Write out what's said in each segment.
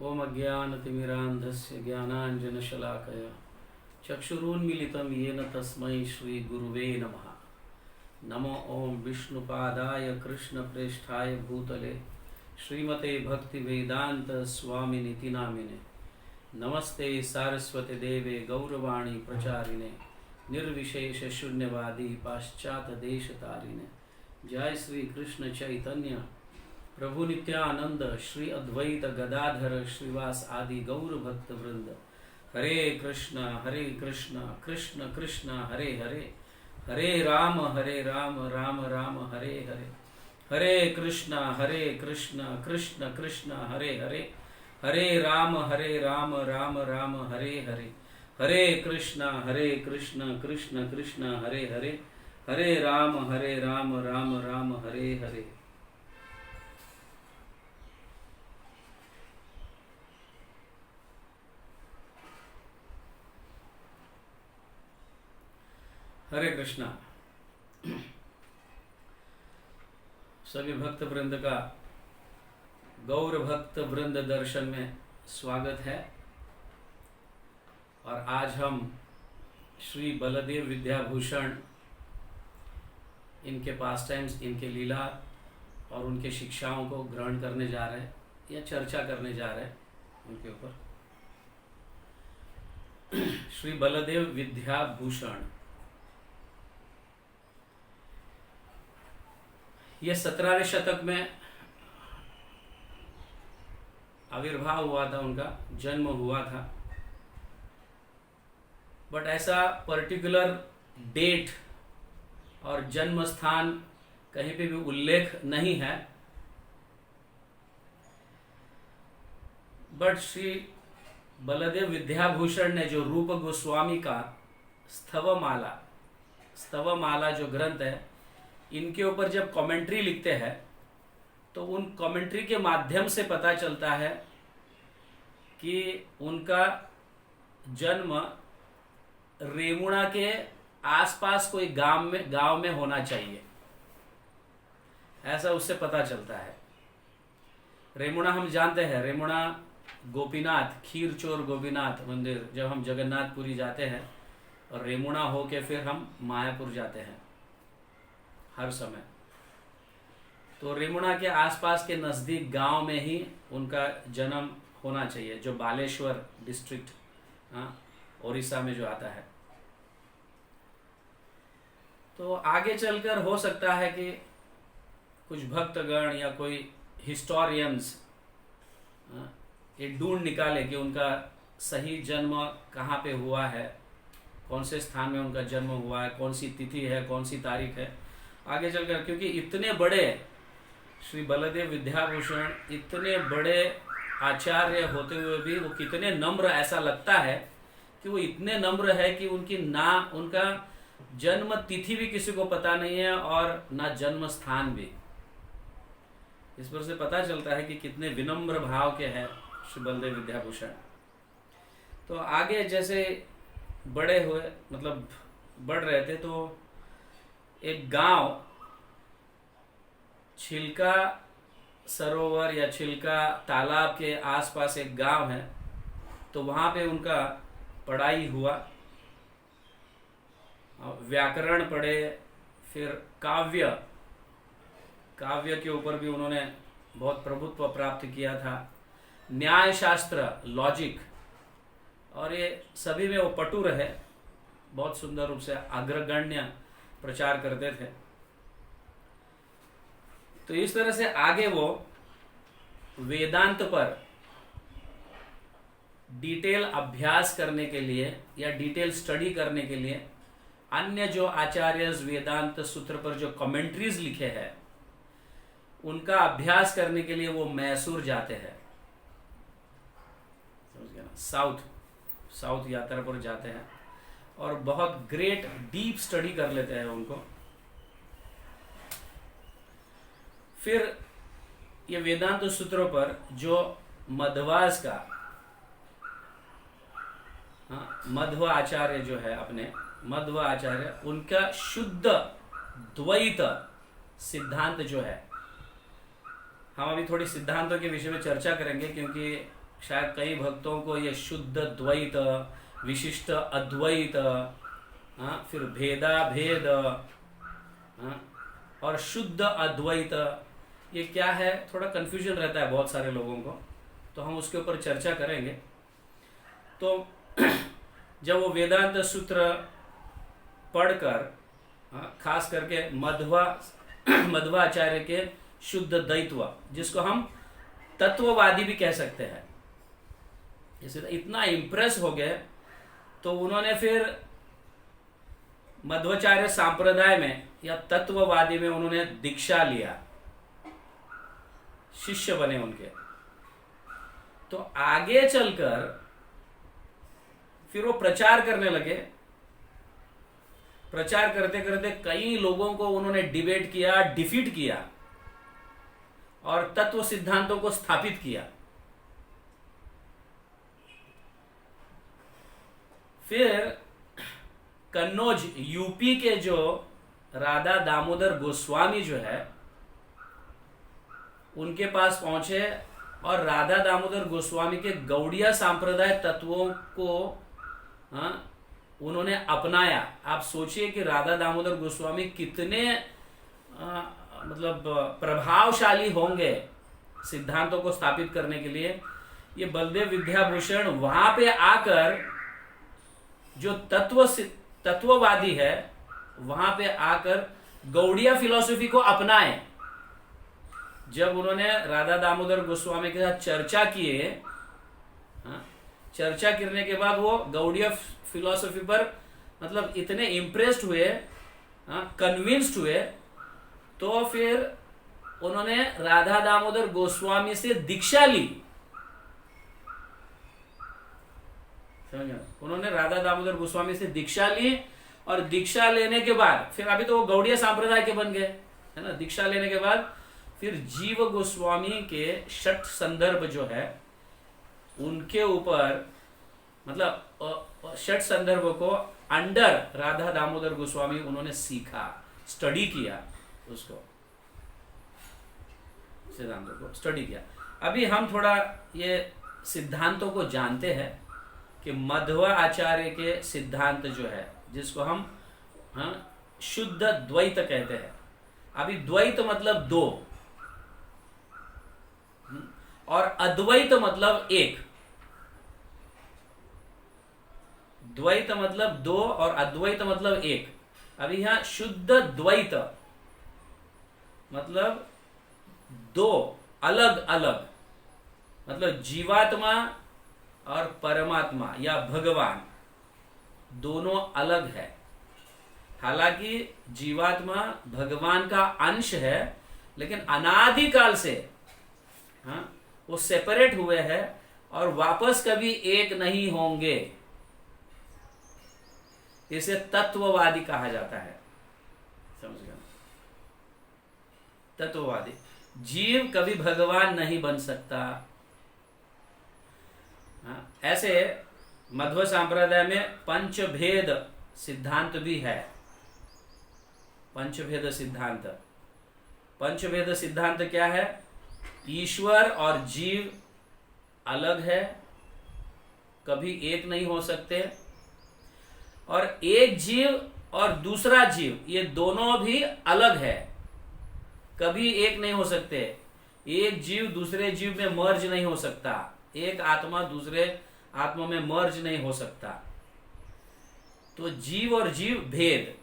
ओम अज्ञानतिमिरान्धस्य ज्ञानाञ्जनशलाकया चक्षुरुन्मीलितं येन तस्मै श्रीगुरुवे नमः। नमो ओम विष्णुपादाय कृष्णप्रेष्ठाय भूतले श्रीमते भक्तिवेदांत स्वामिनिति नामिने। नमस्ते सारस्वती देवे गौरवाणी प्रचारिणे निर्विशेष शून्यवादी पाश्चात देशतारिणे। जय श्री कृष्ण चैतन्य प्रभु नित्यानंद श्री अद्वैत गदाधर श्रीवास आदि गौर भक्त वृंद। हरे कृष्ण कृष्ण कृष्ण हरे हरे, हरे राम राम राम हरे हरे। हरे कृष्ण कृष्ण कृष्ण हरे हरे, हरे राम राम राम हरे हरे। हरे कृष्ण कृष्ण कृष्ण हरे हरे, हरे राम राम राम हरे हरे। हरे कृष्णा। सभी भक्त वृंद का गौर भक्त वृंद दर्शन में स्वागत है। और आज हम श्री बलदेव विद्याभूषण, इनके पास टाइम्स, इनके लीला और उनके शिक्षाओं को ग्रहण करने जा रहे हैं या चर्चा करने जा रहे हैं उनके ऊपर। श्री बलदेव विद्याभूषण ये 17वें शतक में आविर्भाव हुआ था, उनका जन्म हुआ था। बट ऐसा पर्टिकुलर डेट और जन्म स्थान कहीं पे भी उल्लेख नहीं है। बट श्री बलदेव विद्याभूषण ने जो रूप गोस्वामी का स्तवमाला जो ग्रंथ है, इनके ऊपर जब कमेंट्री लिखते हैं तो उन कमेंट्री के माध्यम से पता चलता है कि उनका जन्म रेमुणा के आसपास कोई गांव में होना चाहिए, ऐसा उससे पता चलता है। रेमुणा हम जानते हैं, रेमुणा गोपीनाथ, खीर चोर गोपीनाथ मंदिर, जब हम जगन्नाथपुरी जाते हैं और रेमुणा होके फिर हम मायापुर जाते हैं हर समय, तो रेमुणा के आसपास के नज़दीक गांव में ही उनका जन्म होना चाहिए, जो बालेश्वर डिस्ट्रिक्ट ओडिशा में जो आता है। तो आगे चलकर हो सकता है कि कुछ भक्तगण या कोई हिस्टोरियंस ये ढूंढ निकाले कि उनका सही जन्म कहाँ पे हुआ है, कौन से स्थान में उनका जन्म हुआ है, कौन सी तिथि है, कौन सी तारीख है आगे चलकर। क्योंकि इतने बड़े श्री बलदेव विद्याभूषण, इतने बड़े आचार्य होते हुए भी वो कितने नम्र, ऐसा लगता है कि वो इतने नम्र है कि उनका जन्म तिथि भी किसी को पता नहीं है और ना जन्म स्थान भी। इस पर से पता चलता है कि कितने विनम्र भाव के हैं श्री बलदेव विद्याभूषण। तो आगे जैसे बड़े हुए, मतलब बढ़ रहे थे, तो एक गांव छिलका सरोवर या छिलका तालाब के आसपास एक गांव है, तो वहां पे उनका पढ़ाई हुआ, व्याकरण पढ़े, फिर काव्य के ऊपर भी उन्होंने बहुत प्रभुत्व प्राप्त किया था, न्याय शास्त्र, लॉजिक, और ये सभी में वो पटु रहे, बहुत सुंदर रूप से अग्रगण्य प्रचार करते थे। तो इस तरह से आगे वो वेदांत पर डिटेल अभ्यास करने के लिए या डिटेल स्टडी करने के लिए अन्य जो आचार्य वेदांत सूत्र पर जो कमेंट्रीज लिखे हैं उनका अभ्यास करने के लिए वो मैसूर जाते हैं, समझ गए ना, साउथ यात्रा पर जाते हैं और बहुत ग्रेट डीप स्टडी कर लेते हैं उनको। फिर ये वेदांत सूत्रों पर जो मध्वास का मध्व आचार्य जो है, अपने मध्व आचार्य, उनका शुद्ध द्वैत सिद्धांत जो है, हम अभी थोड़ी सिद्धांतों के विषय में चर्चा करेंगे, क्योंकि शायद कई भक्तों को ये शुद्ध द्वैत, विशिष्ट अद्वैत, फिर भेदा भेद, और शुद्ध अद्वैत, ये क्या है, थोड़ा कंफ्यूजन रहता है बहुत सारे लोगों को, तो हम उसके ऊपर चर्चा करेंगे। तो जब वो वेदांत सूत्र पढ़कर, खास करके मध्वाचार्य के शुद्ध द्वैत्व, जिसको हम तत्ववादी भी कह सकते हैं, इसे इतना इम्प्रेस हो गए, तो उन्होंने फिर मध्वाचार्य सांप्रदाय में या तत्ववादी में उन्होंने दीक्षा लिया, शिष्य बने उनके। तो आगे चलकर फिर वो प्रचार करने लगे। प्रचार करते करते कई लोगों को उन्होंने डिबेट किया, डिफीट किया और तत्व सिद्धांतों को स्थापित किया। फिर कन्नौज यूपी के जो राधा दामोदर गोस्वामी जो है, उनके पास पहुंचे और राधा दामोदर गोस्वामी के गौड़िया सांप्रदाय तत्वों को उन्होंने अपनाया। आप सोचिए कि राधा दामोदर गोस्वामी कितने मतलब प्रभावशाली होंगे सिद्धांतों को स्थापित करने के लिए। ये बलदेव विद्याभूषण वहां पे आकर जो तत्ववादी है, वहां पे आकर गौड़िया फिलॉसफी को अपनाए। जब उन्होंने राधा दामोदर गोस्वामी के साथ चर्चा किए, चर्चा करने के बाद वो गौड़िया फिलॉसफी पर मतलब इतने इम्प्रेस्ड हुए, कन्विंस्ड हुए, तो फिर उन्होंने राधा दामोदर गोस्वामी से दीक्षा ली। उन्होंने राधा दामोदर गोस्वामी से दीक्षा ली और दीक्षा लेने के बाद फिर अभी तो वो गौड़िया संप्रदाय के बन गए, है ना। दीक्षा लेने के बाद फिर जीव गोस्वामी के षट संदर्भ जो है उनके ऊपर मतलब षट संदर्भ को अंडर राधा दामोदर गोस्वामी उन्होंने सीखा, स्टडी किया, उसको सिद्धांतों को स्टडी किया। अभी हम थोड़ा ये सिद्धांतों को जानते हैं कि मध्व आचार्य के सिद्धांत जो है, जिसको हम शुद्ध द्वैत कहते हैं। अभी द्वैत मतलब दो और अद्वैत मतलब एक। द्वैत मतलब दो और अद्वैत मतलब एक। अभी यहां शुद्ध द्वैत मतलब दो अलग अलग, मतलब जीवात्मा और परमात्मा या भगवान दोनों अलग है। हालांकि जीवात्मा भगवान का अंश है, लेकिन अनादिकाल से वो सेपरेट हुए हैं और वापस कभी एक नहीं होंगे। इसे तत्ववादी कहा जाता है, समझ गए। तत्ववादी जीव कभी भगवान नहीं बन सकता। ऐसे मध्व संप्रदाय में पंचभेद सिद्धांत भी है। पंचभेद सिद्धांत, पंचभेद सिद्धांत क्या है? ईश्वर और जीव अलग है, कभी एक नहीं हो सकते, और एक जीव और दूसरा जीव ये दोनों भी अलग है, कभी एक नहीं हो सकते। एक जीव दूसरे जीव में मर्ज नहीं हो सकता, एक आत्मा दूसरे आत्मा में मर्ज नहीं हो सकता। तो जीव और जीव भेद,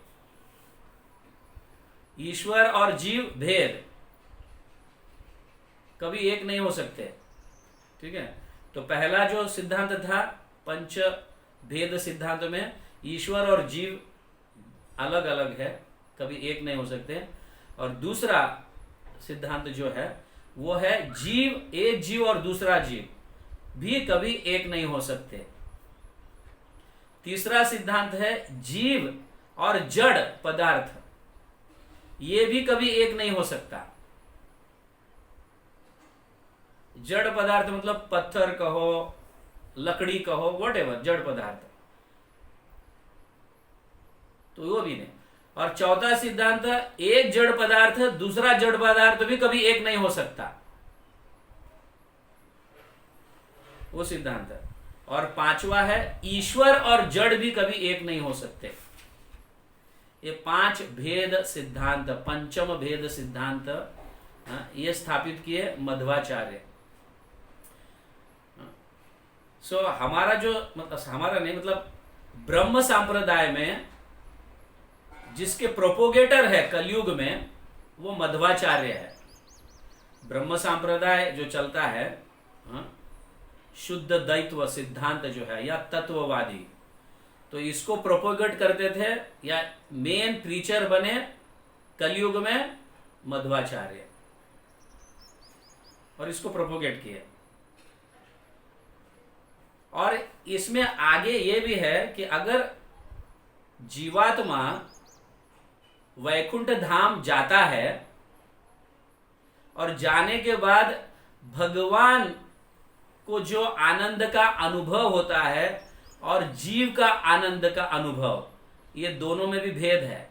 ईश्वर और जीव भेद, कभी एक नहीं हो सकते। ठीक है। तो पहला जो सिद्धांत था पंच भेद सिद्धांत में, ईश्वर और जीव अलग अलग है, कभी एक नहीं हो सकते। और दूसरा सिद्धांत जो है वो है जीव, एक जीव और दूसरा जीव भी कभी एक नहीं हो सकते। तीसरा सिद्धांत है जीव और जड़ पदार्थ, ये भी कभी एक नहीं हो सकता। जड़ पदार्थ मतलब पत्थर कहो, लकड़ी कहो, व्हाटएवर, जड़ पदार्थ, तो वो भी नहीं। और चौथा सिद्धांत, एक जड़ पदार्थ दूसरा जड़ पदार्थ भी कभी एक नहीं हो सकता। वो सिद्धांत है। और पांचवा है ईश्वर और जड़ भी कभी एक नहीं हो सकते। ये 5 भेद सिद्धांत, पंचम भेद सिद्धांत ये स्थापित किए मध्वाचार्य। सो हमारा जो हमारा नहीं मतलब ब्रह्म सांप्रदाय में जिसके प्रोपोगेटर है कलयुग में वो मध्वाचार्य है। ब्रह्म सांप्रदाय जो चलता है शुद्ध द्वैत्व सिद्धांत जो है या तत्ववादी, तो इसको प्रोपोगेट करते थे या मेन प्रीचर बने कलयुग में मध्वाचार्य और इसको प्रोपोगेट किए। और इसमें आगे ये भी है कि अगर जीवात्मा वैकुंठ धाम जाता है और जाने के बाद भगवान को जो आनंद का अनुभव होता है और जीव का आनंद का अनुभव, ये दोनों में भी भेद है।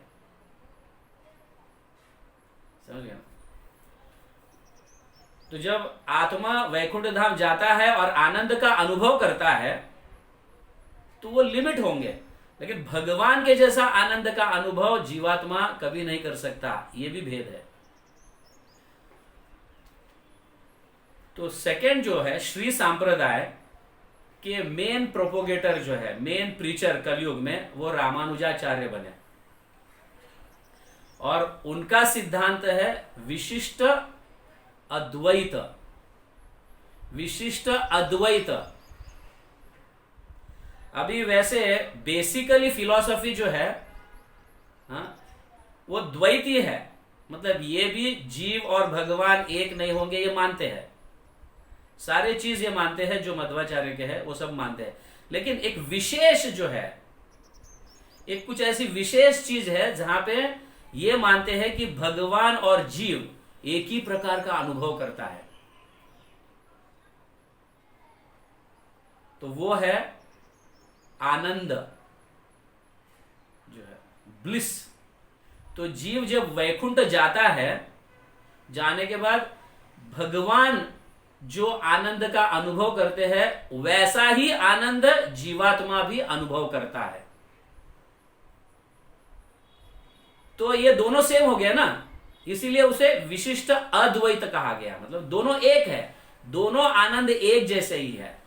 समझ गए? तो जब आत्मा वैकुंठ धाम जाता है और आनंद का अनुभव करता है तो वो लिमिट होंगे, लेकिन भगवान के जैसा आनंद का अनुभव जीवात्मा कभी नहीं कर सकता, ये भी भेद है। तो सेकंड जो है श्री सांप्रदाय के मेन प्रोपोगेटर जो है, मेन प्रीचर कलयुग में, वो रामानुजाचार्य बने और उनका सिद्धांत है विशिष्ट अद्वैत। विशिष्ट अद्वैत अभी वैसे बेसिकली फिलॉसफी जो है वो द्वैती है, मतलब ये भी जीव और भगवान एक नहीं होंगे ये मानते हैं, सारे चीज ये मानते हैं जो मध्वाचार्य के है वो सब मानते हैं। लेकिन एक विशेष जो है, एक कुछ ऐसी विशेष चीज है जहां पे ये मानते हैं कि भगवान और जीव एक ही प्रकार का अनुभव करता है, तो वो है आनंद जो है, ब्लिस। तो जीव जब वैकुंठ जाता है, जाने के बाद भगवान जो आनंद का अनुभव करते हैं वैसा ही आनंद जीवात्मा भी अनुभव करता है। तो ये दोनों सेम हो गया ना, इसीलिए उसे विशिष्ट अद्वैत कहा गया। मतलब दोनों एक है, दोनों आनंद एक जैसे ही है,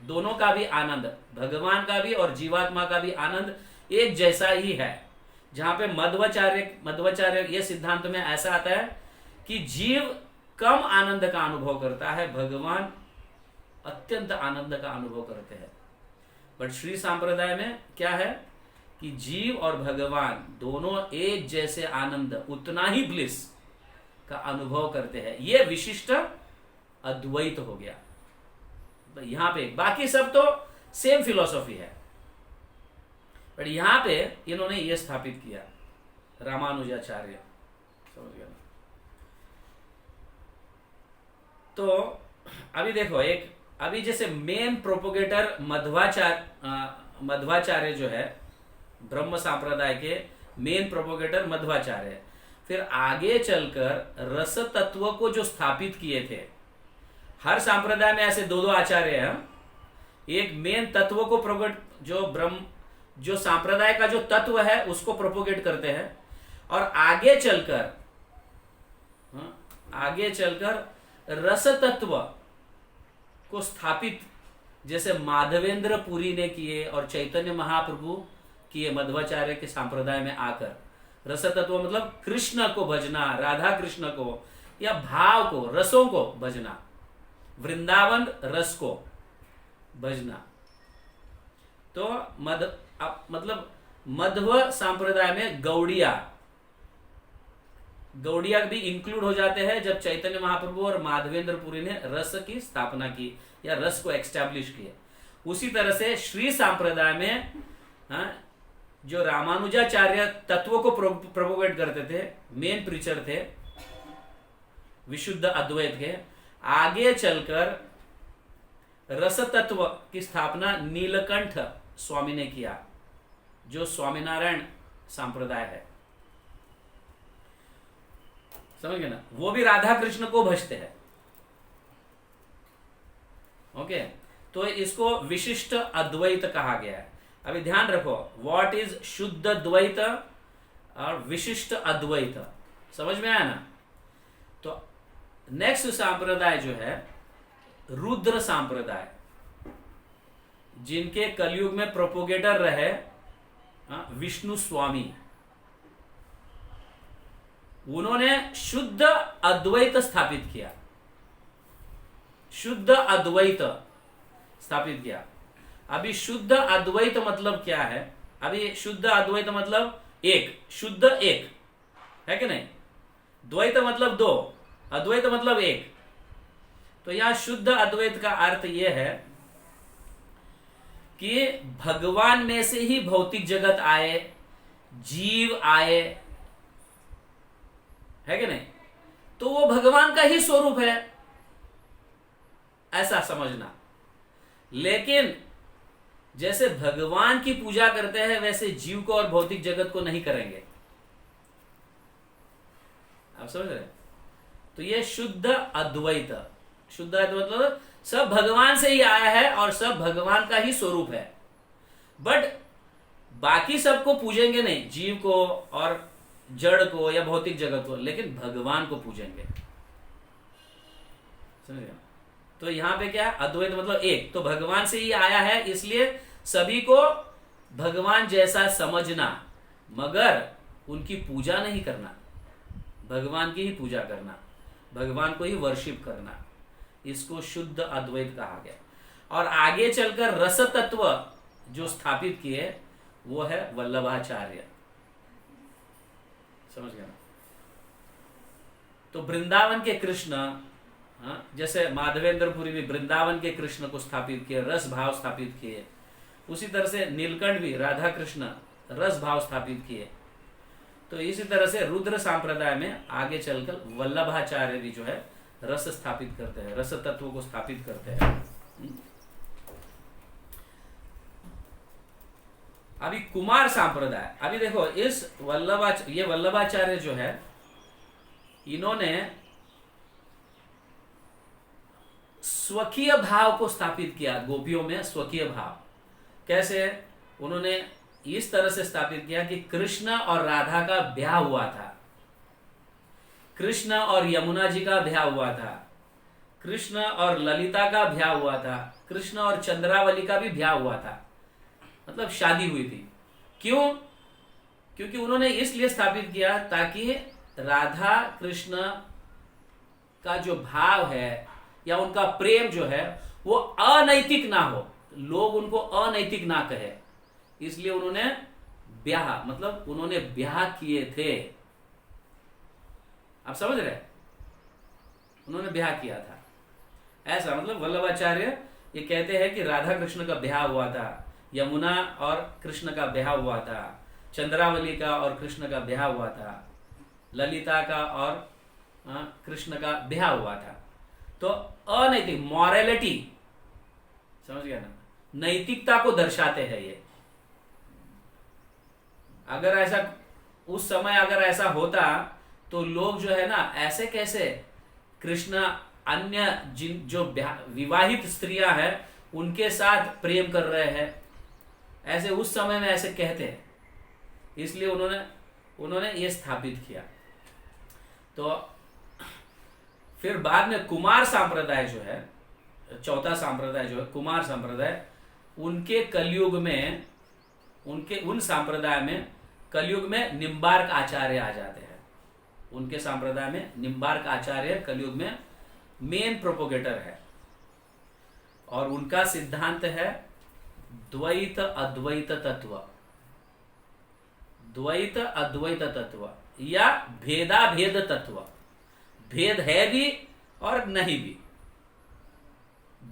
दोनों का भी आनंद, भगवान का भी और जीवात्मा का भी आनंद एक जैसा ही है। जहां पे मध्वाचार्य ये सिद्धांत में ऐसा आता है कि जीव कम आनंद का अनुभव करता है, भगवान अत्यंत आनंद का अनुभव करते हैं। बट श्री सांप्रदाय में क्या है कि जीव और भगवान दोनों एक जैसे आनंद, उतना ही ब्लिस का अनुभव करते हैं। ये विशिष्ट अद्वैत हो गया। तो यहां पे बाकी सब तो सेम फिलॉसफी है, बट यहां पे इन्होंने ये स्थापित किया रामानुजाचार्य। समझ गया? तो अभी देखो, एक अभी जैसे मेन प्रोपोगेटर मध्वाचार्य जो है, ब्रह्म सांप्रदाय के मेन प्रोपोगेटर मध्वाचार्य। फिर आगे चलकर रस तत्व को जो स्थापित किए थे, हर सांप्रदाय में ऐसे दो आचार्य हैं। एक मेन तत्व को जो सांप्रदाय का जो तत्व है उसको प्रोपोगेट करते हैं, और आगे चलकर रस तत्व को स्थापित जैसे माधवेंद्र पुरी ने किए और चैतन्य महाप्रभु किए मध्वाचार्य के संप्रदाय में आकर। रस तत्व मतलब कृष्ण को भजना, राधा कृष्ण को या भाव को, रसों को भजना, वृंदावन रस को भजना। तो मतलब मध्व संप्रदाय में गौड़िया भी इंक्लूड हो जाते हैं जब चैतन्य महाप्रभु और माधवेंद्र पुरी ने रस की स्थापना की या रस को एक्स्टैब्लिश किया। उसी तरह से श्री संप्रदाय में जो रामानुजाचार्य तत्व को प्रोपोगेट करते थे, मेन प्रीचर थे विशुद्ध अद्वैत के, आगे चलकर रस तत्व की स्थापना नीलकंठ स्वामी ने किया, जो स्वामीनारायण संप्रदाय है। समझ गए ना? वो भी राधा कृष्ण को भजते हैं। ओके, तो इसको विशिष्ट अद्वैत कहा गया है। अभी ध्यान रखो, व्हाट इज शुद्ध द्वैत और विशिष्ट अद्वैत, समझ में आया ना। तो नेक्स्ट सांप्रदाय जो है रुद्र सांप्रदाय, जिनके कलयुग में प्रोपोगेटर रहे विष्णु स्वामी, उन्होंने शुद्ध अद्वैत स्थापित किया, शुद्ध अद्वैत स्थापित किया। अभी शुद्ध अद्वैत मतलब क्या है? अभी शुद्ध अद्वैत मतलब एक, शुद्ध एक है कि नहीं, द्वैत मतलब दो, अद्वैत मतलब एक। तो यहां शुद्ध अद्वैत का अर्थ यह है कि भगवान में से ही भौतिक जगत आए, जीव आए, है कि नहीं, तो वो भगवान का ही स्वरूप है, ऐसा समझना। लेकिन जैसे भगवान की पूजा करते हैं वैसे जीव को और भौतिक जगत को नहीं करेंगे, आप समझ रहे? तो ये शुद्ध अद्वैत, शुद्ध अद्वैत मतलब सब भगवान से ही आया है और सब भगवान का ही स्वरूप है, बट बाकी सबको पूजेंगे नहीं, जीव को और जड़ को या भौतिक जगत को, लेकिन भगवान को पूजेंगे, समझ गए? तो यहां पे क्या, अद्वैत मतलब एक, तो भगवान से ही आया है, इसलिए सभी को भगवान जैसा समझना, मगर उनकी पूजा नहीं करना, भगवान की ही पूजा करना, भगवान को ही वर्शिप करना, इसको शुद्ध अद्वैत कहा गया। और आगे चलकर रस तत्व जो स्थापित किए वो है वल्लभाचार्य, समझ गया ना। तो वृंदावन के कृष्ण, जैसे माधवेंद्रपुरी भी वृंदावन के कृष्ण को स्थापित किए, रस भाव स्थापित किए, उसी तरह से नीलकंठ भी राधा कृष्ण रस भाव स्थापित किए। तो इसी तरह से रुद्र सांप्रदाय में आगे चलकर वल्लभाचार्य भी जो है रस स्थापित करते हैं, रस तत्व को स्थापित करते हैं। अभी कुमार सांप्रदाय, अभी देखो इस ये वल्लभाचार्य जो है, इन्होंने स्वकीय भाव को स्थापित किया, गोपियों में स्वकीय भाव। कैसे? उन्होंने इस तरह से स्थापित किया कि कृष्ण और राधा का ब्याह हुआ था, कृष्ण और यमुना जी का ब्याह हुआ था, कृष्ण और ललिता का ब्याह हुआ था, कृष्ण और चंद्रावली का भी ब्याह हुआ था, मतलब शादी हुई थी। क्यों? क्योंकि उन्होंने इसलिए स्थापित किया ताकि राधा कृष्ण का जो भाव है या उनका प्रेम जो है वो अनैतिक ना हो, लोग उनको अनैतिक ना कहे, इसलिए उन्होंने ब्याह, मतलब उन्होंने ब्याह किए थे, आप समझ रहे, उन्होंने ब्याह किया था, ऐसा। मतलब वल्लभाचार्य ये कहते हैं कि राधा कृष्ण का ब्याह हुआ था, यमुना और कृष्ण का ब्याह हुआ था, चंद्रावली का और कृष्ण का ब्याह हुआ था, ललिता का और कृष्ण का ब्याह हुआ था। तो अनैतिक, मॉरलिटी, समझ गया ना, नैतिकता को दर्शाते हैं ये। अगर ऐसा उस समय अगर ऐसा होता तो लोग जो है ना, ऐसे कैसे कृष्ण अन्य जिन जो विवाहित स्त्रियां हैं उनके साथ प्रेम कर रहे हैं, ऐसे उस समय में ऐसे कहते हैं, इसलिए उन्होंने ये स्थापित किया। तो फिर बाद में कुमार सांप्रदाय जो है, चौथा सांप्रदाय जो है कुमार संप्रदाय, उनके कलयुग में, उन सांप्रदाय में कलयुग में निम्बार्क आचार्य आ जाते हैं। उनके सांप्रदाय में निम्बार्क आचार्य कलयुग में मेन प्रोपोगेटर है, और उनका सिद्धांत है द्वैत अद्वैत तत्व, द्वैत अद्वैत तत्व या भेदाभेद तत्व। भेद है भी और नहीं भी,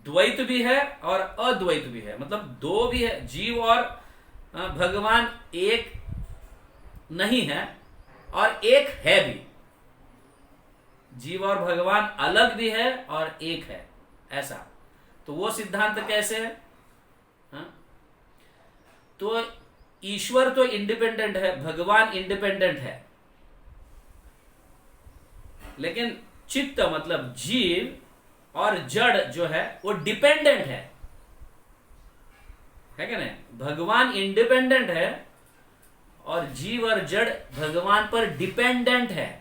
द्वैत भी है और अद्वैत भी है, मतलब दो भी है, जीव और भगवान एक नहीं है और एक है भी, जीव और भगवान अलग भी है और एक है, ऐसा। तो वो सिद्धांत कैसे है? तो ईश्वर तो इंडिपेंडेंट है, भगवान इंडिपेंडेंट है, लेकिन चित्त मतलब जीव और जड़ जो है वो डिपेंडेंट है कि नहीं? भगवान इंडिपेंडेंट है और जीव और जड़ भगवान पर डिपेंडेंट है।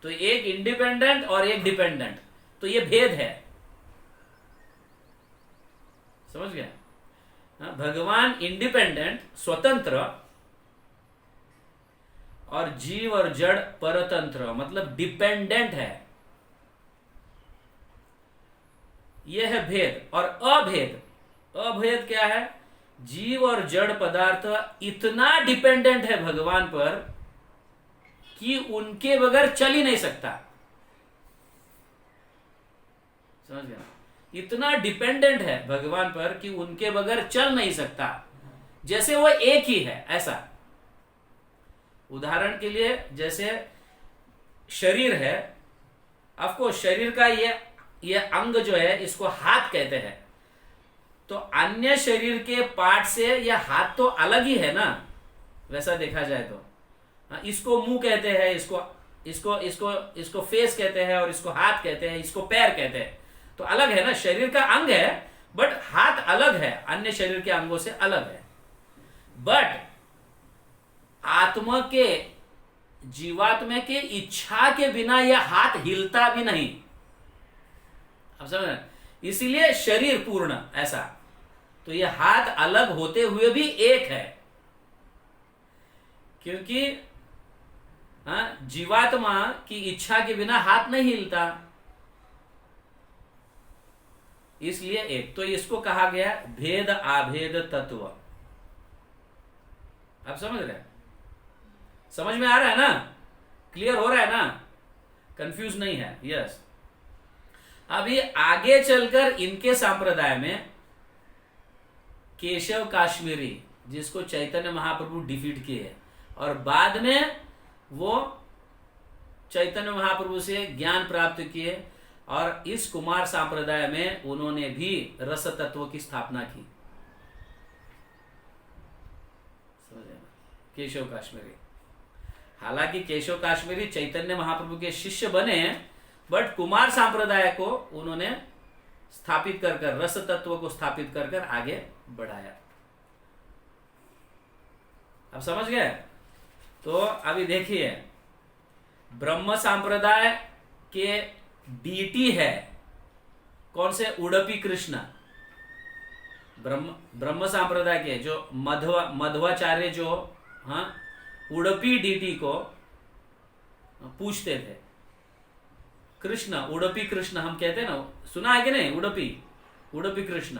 तो एक इंडिपेंडेंट और एक डिपेंडेंट, तो ये भेद है, समझ गया? भगवान इंडिपेंडेंट स्वतंत्र और जीव और जड़ परतंत्र, मतलब डिपेंडेंट है। यह है भेद। और अभेद, अभेद क्या है? जीव और जड़ पदार्थ इतना डिपेंडेंट है भगवान पर कि उनके बगैर चल ही नहीं सकता। समझ गया? इतना डिपेंडेंट है भगवान पर कि उनके बगैर चल नहीं सकता, जैसे वो एक ही है ऐसा। उदाहरण के लिए जैसे शरीर है, आपको शरीर का ये अंग जो है इसको हाथ कहते हैं, तो अन्य शरीर के पार्ट से यह हाथ तो अलग ही है ना, वैसा देखा जाए तो। इसको मुंह कहते हैं, इसको फेस कहते हैं, और इसको हाथ कहते हैं, इसको पैर कहते हैं। तो अलग है ना, शरीर का अंग है, बट हाथ अलग है, अन्य शरीर के अंगों से अलग है। बट आत्मा के, जीवात्मा के इच्छा के बिना यह हाथ हिलता भी नहीं। अब समझ रहे? इसीलिए शरीर पूर्ण ऐसा। तो यह हाथ अलग होते हुए भी एक है, क्योंकि जीवात्मा की इच्छा के बिना हाथ नहीं हिलता, इसलिए एक। तो इसको कहा गया भेद आभेद तत्व। आप समझ रहे हैं? समझ में आ रहा है ना? क्लियर हो रहा है ना? कंफ्यूज नहीं है? यस। अभी आगे चलकर इनके संप्रदाय में केशव काश्मीरी, जिसको चैतन्य महाप्रभु डिफीट किए, और बाद में वो चैतन्य महाप्रभु से ज्ञान प्राप्त किए, और इस कुमार संप्रदाय में उन्होंने भी रस तत्व की स्थापना की। समझे? केशव काश्मीरी। हालांकि केशव काश्मीरी चैतन्य महाप्रभु के शिष्य बने, बट कुमार संप्रदाय को उन्होंने स्थापित कर रस तत्व को स्थापित कर आगे बढ़ाया। अब समझ गए? तो अभी देखिए, ब्रह्म संप्रदाय के डीटी है कौन से? उडुपी कृष्ण। ब्रह्म संप्रदाय के जो मध्वाचार्य जो उडुपी डीटी को पूछते थे, कृष्ण, उडुपी कृष्ण हम कहते हैं ना, सुना है कि नहीं? उडुपी कृष्ण,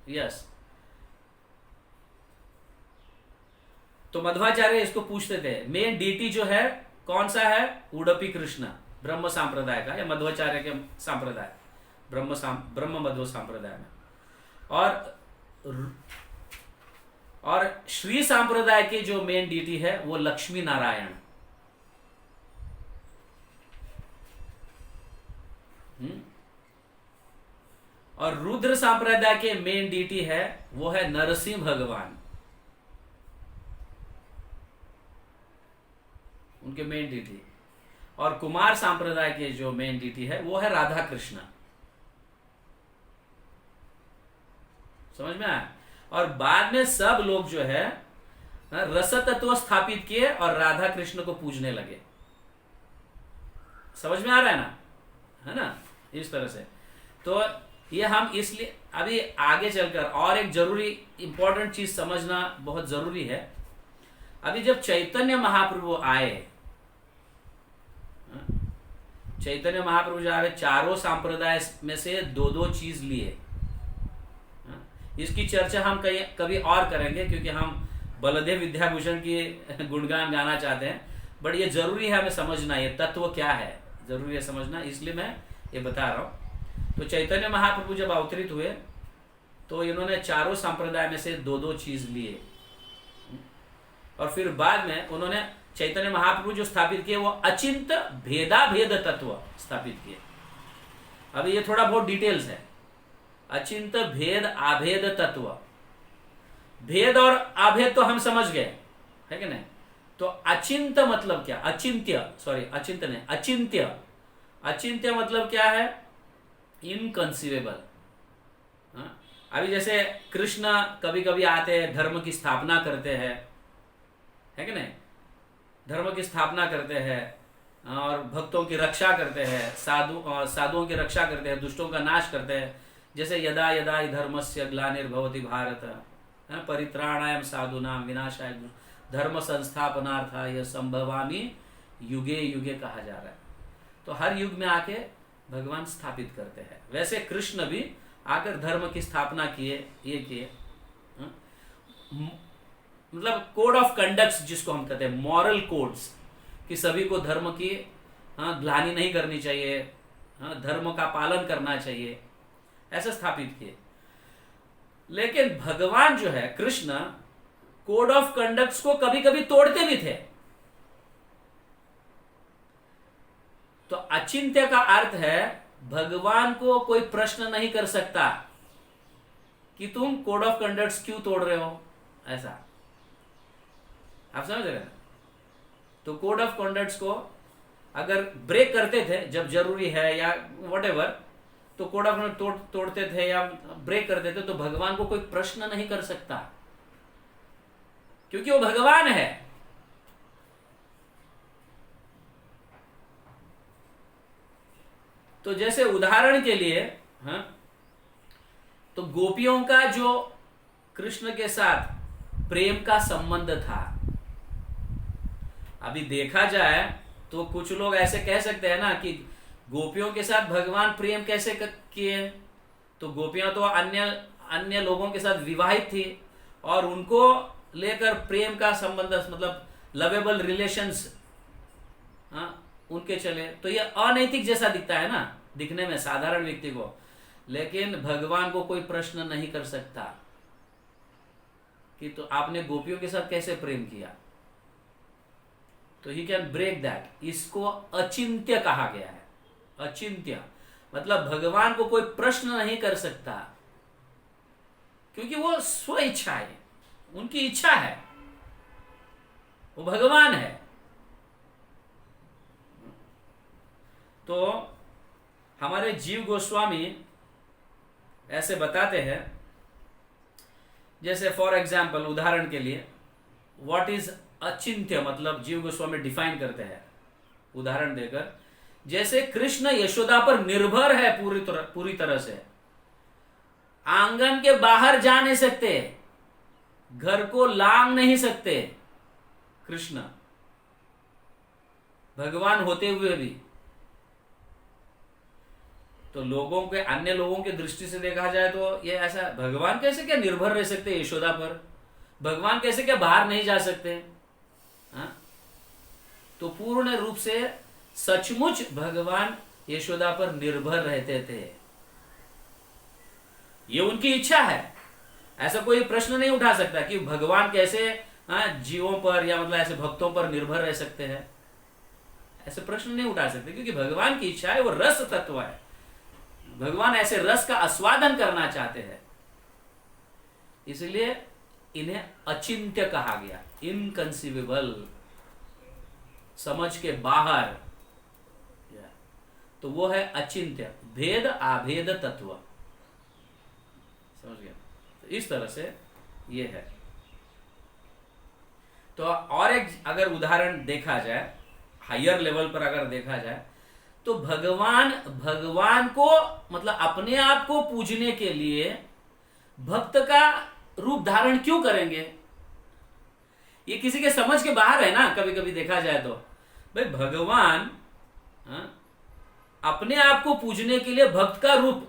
यस। तो मध्वाचार्य इसको पूछते थे, मेन डीटी जो है कौन सा है? उडुपी कृष्ण, ब्रह्म संप्रदाय का, या मध्वाचार्य के संप्रदाय, ब्रह्म मध्व संप्रदाय में। और श्री संप्रदाय के जो मेन डीटी है वो लक्ष्मी नारायण। और रुद्र संप्रदाय के मेन डीटी है वो है नरसिंह भगवान, उनके मेन डीटी। और कुमार संप्रदाय के जो मेन डीटी है वो है राधा कृष्ण। समझ में आया? और बाद में सब लोग जो है रस तत्व स्थापित किए और राधा कृष्ण को पूजने लगे। समझ में आ रहा है ना? है ना? इस तरह से। तो ये हम इसलिए अभी आगे चलकर और एक जरूरी इंपॉर्टेंट चीज समझना बहुत जरूरी है। अभी जब चैतन्य महाप्रभु आए, चैतन्य महाप्रभु जो आए, चारों संप्रदाय में से दो दो चीज लिए। इसकी चर्चा हम कभी और करेंगे, क्योंकि हम बलदेव विद्याभूषण की गुणगान गाना चाहते हैं, बट ये जरूरी है हमें समझना, ये तत्व क्या है जरूरी है समझना, इसलिए मैं ये बता रहा हूं। तो चैतन्य महाप्रभु जब अवतरित हुए तो इन्होंने चारों संप्रदाय में से दो दो चीज लिए, और फिर बाद में उन्होंने चैतन्य महाप्रभु जो स्थापित किए वो अचिंत भेदाभेद तत्व स्थापित किए। अभी ये थोड़ा बहुत डिटेल्स है। अचिंत भेद आभेद तत्व, भेद और आभेद तो हम समझ गए, है कि नहीं? तो अचिंत मतलब क्या? अचिंत्य, सॉरी अचिंत नहीं, अचिंत्य। अचिंत्य मतलब क्या है? इनकंसीवेबल। अभी जैसे कृष्ण कभी कभी आते हैं, धर्म की स्थापना करते हैं, है कि नहीं? धर्म की स्थापना करते हैं और भक्तों की रक्षा करते हैं, साधुओं की रक्षा करते हैं, दुष्टों का नाश करते हैं। जैसे यदा यदा हि धर्मस्य ग्लानिर्भवति भारत परित्राणाय साधूनां विनाशाय धर्म संस्थापनार्थाय संभवामि युगे युगे कहा जा रहा है। तो हर युग में आके भगवान स्थापित करते हैं। वैसे कृष्ण भी आकर धर्म की स्थापना किए, ये किए। मतलब कोड ऑफ कंडक्ट जिसको हम कहते हैं, मॉरल कोड्स, कि सभी को धर्म की ग्लानि नहीं करनी चाहिए, धर्म का पालन करना चाहिए, ऐसे स्थापित किए। लेकिन भगवान जो है कृष्ण, कोड ऑफ कंडक्ट को कभी कभी तोड़ते भी थे। तो अचिंत्य का अर्थ है भगवान को कोई प्रश्न नहीं कर सकता कि तुम कोड ऑफ कंडक्ट क्यों तोड़ रहे हो, ऐसा आप समझ रहे हैं? तो कोड ऑफ कंडक्ट को अगर ब्रेक करते थे जब जरूरी है या व्हाटएवर, तो कोड ऑफ कंडक्ट तोड़ते थे या ब्रेक करते थे, तो भगवान को कोई प्रश्न नहीं कर सकता, क्योंकि वो भगवान है। तो जैसे उदाहरण के लिए, तो गोपियों का जो कृष्ण के साथ प्रेम का संबंध था, अभी देखा जाए तो कुछ लोग ऐसे कह सकते हैं ना कि गोपियों के साथ भगवान प्रेम कैसे किए? तो गोपियां तो अन्य लोगों के साथ विवाहित थी और उनको लेकर प्रेम का संबंध, मतलब लवेबल रिलेशंस उनके चले, तो ये अनैतिक जैसा दिखता है ना दिखने में साधारण व्यक्ति को। लेकिन भगवान को कोई प्रश्न नहीं कर सकता कि तो आपने गोपियों के साथ कैसे प्रेम किया। तो ही कैन ब्रेक दैट। इसको अचिंत्य कहा गया है। अचिंत्य मतलब भगवान को कोई प्रश्न नहीं कर सकता, क्योंकि वो स्व इच्छा है, उनकी इच्छा है, वो भगवान है। तो हमारे जीव गोस्वामी ऐसे बताते हैं, जैसे फॉर एग्जाम्पल, उदाहरण के लिए, व्हाट इज अचिंत्य मतलब जीव गोस्वामी डिफाइन करते हैं उदाहरण देकर। जैसे कृष्ण यशोदा पर निर्भर है पूरी तरह से, आंगन के बाहर जा नहीं सकते, घर को लांग नहीं सकते कृष्ण, भगवान होते हुए भी। तो अन्य लोगों की दृष्टि से देखा जाए तो ये ऐसा, भगवान कैसे क्या निर्भर रह सकते यशोदा पर, भगवान कैसे क्या बाहर नहीं जा सकते? तो पूर्ण रूप से सचमुच भगवान यशोदा पर निर्भर रहते थे, ये उनकी इच्छा है। ऐसा कोई प्रश्न नहीं उठा सकता कि भगवान कैसे जीवों पर या मतलब ऐसे भक्तों पर निर्भर रह सकते हैं, ऐसे प्रश्न नहीं उठा सकते, क्योंकि भगवान की इच्छा है, वो रस तत्व है। भगवान ऐसे रस का आस्वादन करना चाहते हैं, इसलिए इन्हें अचिंत्य कहा गया, इनकंसीवेबल, समझ के बाहर। तो वो है अचिंत्य, भेद आभेद तत्व, समझ गया? तो इस तरह से ये है। तो और एक अगर उदाहरण देखा जाए, हायर लेवल पर अगर देखा जाए, तो भगवान को मतलब अपने आप को पूजने के लिए भक्त का रूप धारण क्यों करेंगे? ये किसी के समझ के बाहर है ना। कभी कभी देखा जाए तो भाई भगवान अपने आप को पूजने के लिए भक्त का रूप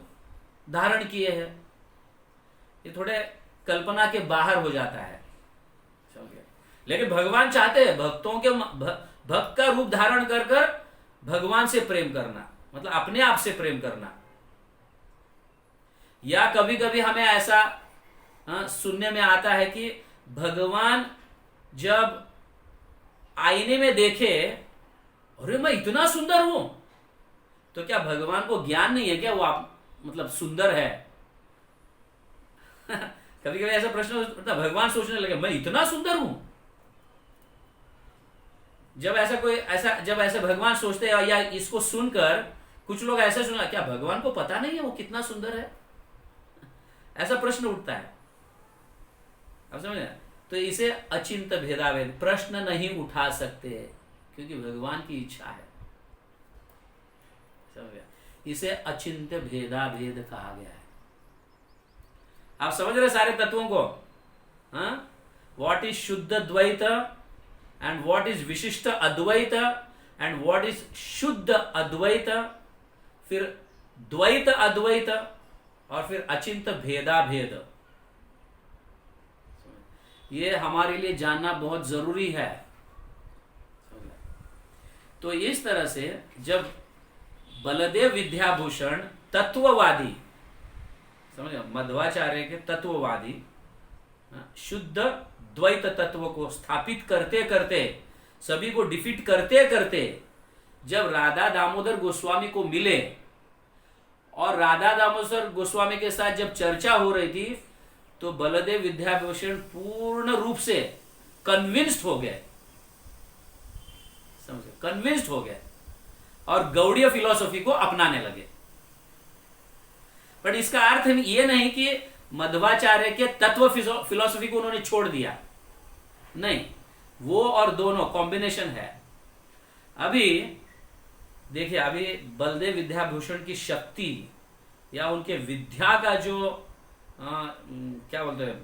धारण किए हैं, ये थोड़े कल्पना के बाहर हो जाता है, समझिए। लेकिन भगवान चाहते हैं भक्त का रूप धारण कर भगवान से प्रेम करना, मतलब अपने आप से प्रेम करना। या कभी कभी हमें ऐसा सुनने में आता है कि भगवान जब आईने में देखे, अरे मैं इतना सुंदर हूं, तो क्या भगवान को ज्ञान नहीं है क्या वो मतलब सुंदर है? कभी कभी ऐसा प्रश्न उठता, भगवान सोचने लगे मैं इतना सुंदर हूं। जब ऐसा भगवान सोचते हैं या इसको सुनकर कुछ लोग ऐसा सुना, क्या भगवान को पता नहीं है वो कितना सुंदर है? ऐसा प्रश्न उठता है, आप समझ? तो इसे अचिंत भेदाभेद, प्रश्न नहीं उठा सकते क्योंकि भगवान की इच्छा है, समझ गया? इसे अचिंत भेदाभेद कहा गया है। आप समझ रहे सारे तत्वों को? हाँ, व्हाट इज शुद्ध द्वैत एंड व्हाट इज विशिष्ट अद्वैत एंड व्हाट इज शुद्ध अद्वैत, फिर द्वैत अद्वैत, और फिर अचिंत भेदाभेद। ये हमारे लिए जानना बहुत जरूरी है। तो इस तरह से जब बलदेव विद्याभूषण तत्ववादी, समझ, मध्वाचार्य के तत्ववादी शुद्ध द्वैत तत्व को स्थापित करते करते, सभी को डिफीट करते करते, जब राधा दामोदर गोस्वामी को मिले और राधा दामोदर गोस्वामी के साथ जब चर्चा हो रही थी, तो बलदेव विद्याभूषण पूर्ण रूप से कन्विंस्ड हो गए, समझे, कन्विंस्ड हो गए और गौड़ीय फिलॉसफी को अपनाने लगे। बट इसका अर्थ ये नहीं कि मध्वाचार्य के तत्व फिलॉसफी को उन्होंने छोड़ दिया, नहीं, वो और दोनों कॉम्बिनेशन है। अभी देखिए, अभी बलदेव विद्याभूषण की शक्ति या उनके विद्या का जो क्या बोलते हैं,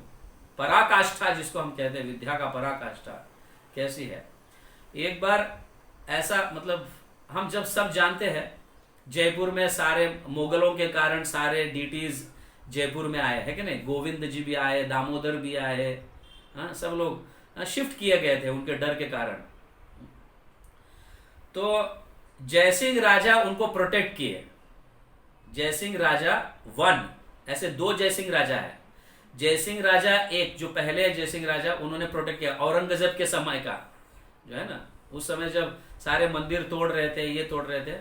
पराकाष्ठा जिसको हम कहते हैं, विद्या का पराकाष्ठा कैसी है। एक बार ऐसा, मतलब हम जब सब जानते हैं जयपुर में सारे मुगलों के कारण सारे डीटीज जयपुर में आए, है कि नहीं? गोविंद जी भी आए, दामोदर भी आए, हाँ, सब लोग शिफ्ट किए गए थे उनके डर के कारण। तो जयसिंह राजा उनको प्रोटेक्ट किए। जयसिंह राजा वन, ऐसे दो जयसिंह राजा है। जयसिंह राजा एक, जो पहले जयसिंह राजा, उन्होंने प्रोटेक्ट किया औरंगजेब के समय का, जो है ना, उस समय जब सारे मंदिर तोड़ रहे थे, ये तोड़ रहे थे,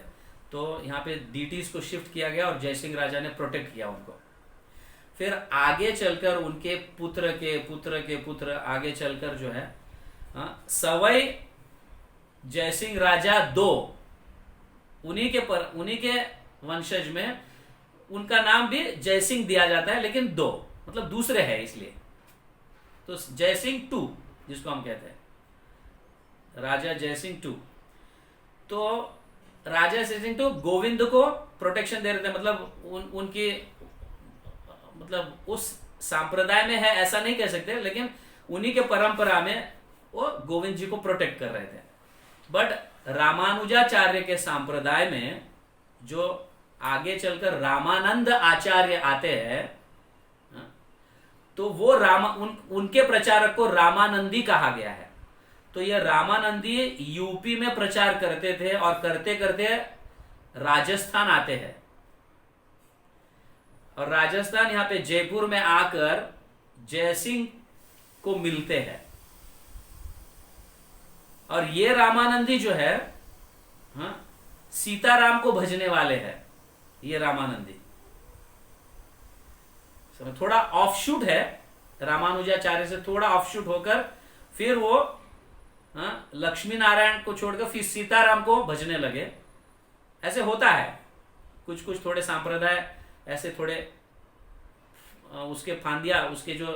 तो यहाँ पे डीटीज को शिफ्ट किया गया और जयसिंह राजा ने प्रोटेक्ट किया उनको। फिर आगे चलकर उनके पुत्र के पुत्र के पुत्र आगे चलकर जो है सवई जयसिंह राजा दो, उन्हीं के वंशज में उनका नाम भी जयसिंह दिया जाता है, लेकिन दो, मतलब दूसरे है इसलिए। तो जयसिंह टू जिसको हम कहते हैं, राजा जयसिंह टू। तो राजा जयसिंह टू गोविंद को प्रोटेक्शन दे रहे थे, मतलब उनकी, मतलब उस सांप्रदाय में है ऐसा नहीं कह सकते, लेकिन उन्हीं के परंपरा में वो गोविंद जी को प्रोटेक्ट कर रहे थे। बट रामानुजाचार्य के सांप्रदाय में जो आगे चलकर रामानंद आचार्य आते हैं, तो वो उनके प्रचारक को रामानंदी कहा गया है। तो ये रामानंदी यूपी में प्रचार करते थे और करते करते राजस्थान आते हैं, और राजस्थान यहाँ पे जयपुर में आकर जयसिंह को मिलते हैं। और ये रामानंदी जो है, हाँ, सीताराम को भजने वाले हैं। ये रामानंदी थोड़ा ऑफशूट है, रामानुजाचार्य से थोड़ा ऑफशूट होकर फिर वो लक्ष्मी नारायण को छोड़कर फिर सीताराम को भजने लगे। ऐसे होता है, कुछ कुछ थोड़े सांप्रदाय ऐसे थोड़े उसके फांदिया, उसके जो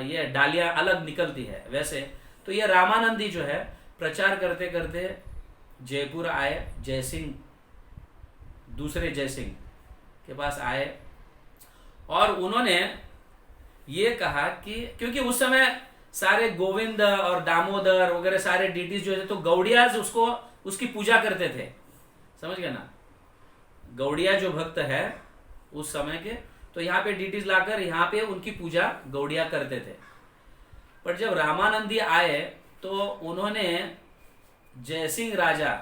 ये डालियां अलग निकलती है वैसे। तो ये रामानंदी जो है प्रचार करते करते जयपुर आए, जयसिंह, दूसरे जयसिंह के पास आए, और उन्होंने ये कहा कि क्योंकि उस समय सारे गोविंद और दामोदर वगैरह सारे डीटीज जो है, तो गौड़ियाज उसकी पूजा करते थे, समझ गए ना? गौड़िया जो भक्त है उस समय के, तो यहाँ पे डीटीज लाकर यहाँ पे उनकी पूजा गौड़िया करते थे। पर जब रामानंदी आए तो उन्होंने जयसिंह राजा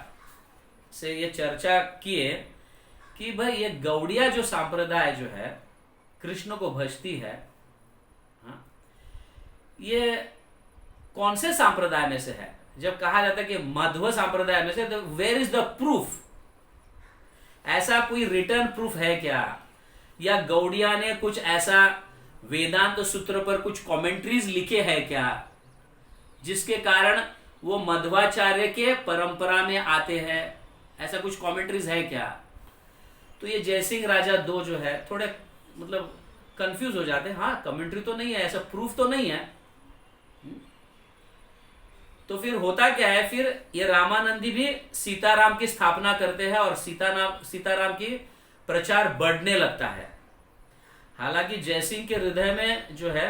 से ये चर्चा किए कि भाई ये गौड़िया जो सांप्रदाय जो है कृष्ण को भजती है, हाँ, ये कौन से सांप्रदाय में से है? जब कहा जाता है कि मध्व सांप्रदाय में से, तो वेयर इज द प्रूफ? ऐसा कोई रिटर्न प्रूफ है क्या? या गौड़िया ने कुछ ऐसा वेदांत सूत्र पर कुछ कमेंट्रीज लिखे हैं क्या, जिसके कारण वो मध्वाचार्य के परंपरा में आते हैं? ऐसा कुछ कमेंट्रीज है क्या? तो ये जयसिंह राजा 2 जो है थोड़े मतलब कंफ्यूज हो जाते हैं। हाँ, कमेंट्री तो नहीं है, ऐसा प्रूफ तो नहीं है। तो फिर होता क्या है, फिर ये रामानंदी भी सीताराम की स्थापना करते हैं और सीताराम की प्रचार बढ़ने लगता है। हालांकि जयसिंह के हृदय में जो है